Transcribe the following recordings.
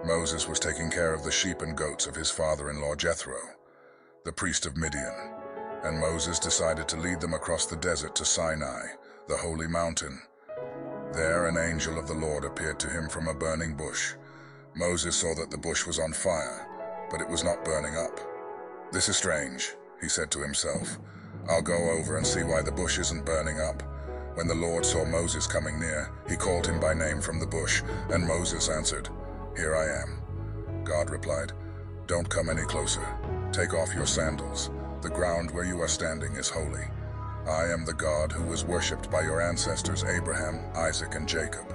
Moses was taking care of the sheep and goats of his father-in-law Jethro, the priest of Midian, and Moses decided to lead them across the desert to Sinai, the holy mountain. There, an angel of the Lord appeared to him from a burning bush. Moses saw that the bush was on fire, but it was not burning up. "This is strange," he said to himself. "I'll go over and see why the bush isn't burning up." When the Lord saw Moses coming near, he called him by name from the bush, and Moses answered, "Here I am." God replied, "Don't come any closer. Take off your sandals. The ground where you are standing is holy. I am the God who was worshipped by your ancestors Abraham, Isaac, and Jacob."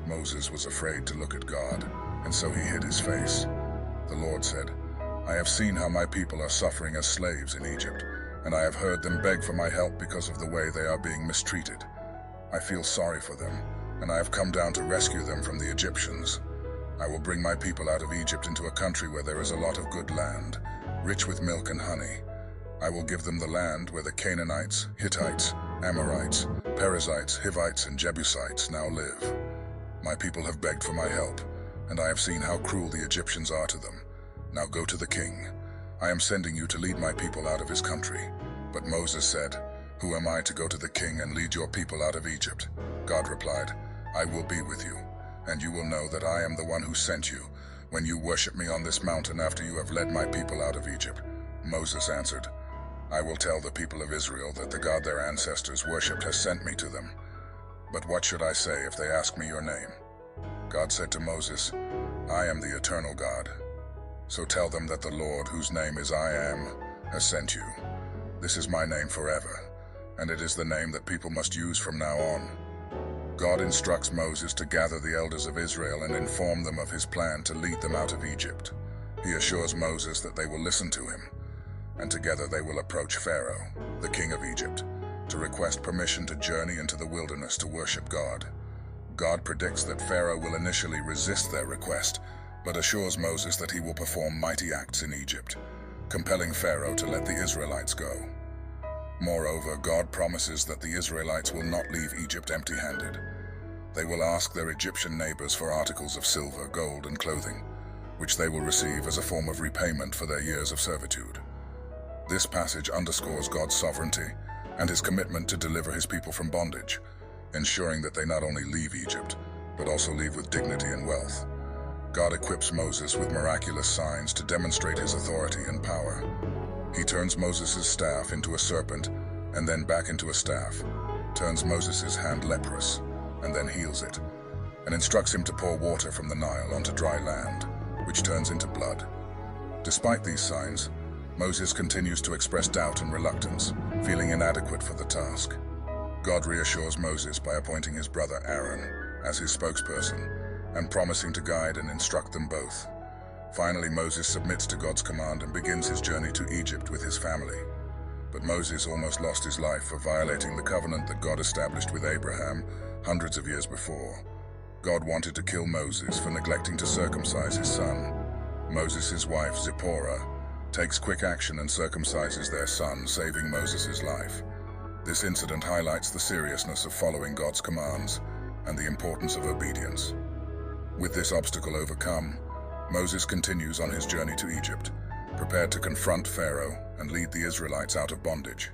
Moses was afraid to look at God, and so he hid his face. The Lord said, "I have seen how my people are suffering as slaves in Egypt, and I have heard them beg for my help because of the way they are being mistreated. I feel sorry for them, and I have come down to rescue them from the Egyptians. I will bring my people out of Egypt into a country where there is a lot of good land, rich with milk and honey. I will give them the land where the Canaanites, Hittites, Amorites, Perizzites, Hivites, and Jebusites now live. My people have begged for my help, and I have seen how cruel the Egyptians are to them. Now go to the king. I am sending you to lead my people out of his country." But Moses said, "Who am I to go to the king and lead your people out of Egypt?" God replied, "I will be with you, and you will know that I am the one who sent you, when you worship me on this mountain after you have led my people out of Egypt." Moses answered, "I will tell the people of Israel that the God their ancestors worshipped has sent me to them. But what should I say if they ask me your name?" God said to Moses, "I am the eternal God. So tell them that the Lord, whose name is I Am, has sent you. This is my name forever, and it is the name that people must use from now on." God instructs Moses to gather the elders of Israel and inform them of his plan to lead them out of Egypt. He assures Moses that they will listen to him, and together they will approach Pharaoh, the king of Egypt, to request permission to journey into the wilderness to worship God. God predicts that Pharaoh will initially resist their request, but assures Moses that he will perform mighty acts in Egypt, compelling Pharaoh to let the Israelites go. Moreover, God promises that the Israelites will not leave Egypt empty-handed. They will ask their Egyptian neighbors for articles of silver, gold, and clothing, which they will receive as a form of repayment for their years of servitude. This passage underscores God's sovereignty and his commitment to deliver his people from bondage, ensuring that they not only leave Egypt, but also leave with dignity and wealth. God equips Moses with miraculous signs to demonstrate his authority and power. He turns Moses' staff into a serpent and then back into a staff, turns Moses' hand leprous and then heals it, and instructs him to pour water from the Nile onto dry land, which turns into blood. Despite these signs, Moses continues to express doubt and reluctance, feeling inadequate for the task. God reassures Moses by appointing his brother Aaron as his spokesperson and promising to guide and instruct them both. Finally, Moses submits to God's command and begins his journey to Egypt with his family. But Moses almost lost his life for violating the covenant that God established with Abraham hundreds of years before. God wanted to kill Moses for neglecting to circumcise his son. Moses' wife, Zipporah, takes quick action and circumcises their son, saving Moses' life. This incident highlights the seriousness of following God's commands and the importance of obedience. With this obstacle overcome, Moses continues on his journey to Egypt, prepared to confront Pharaoh and lead the Israelites out of bondage.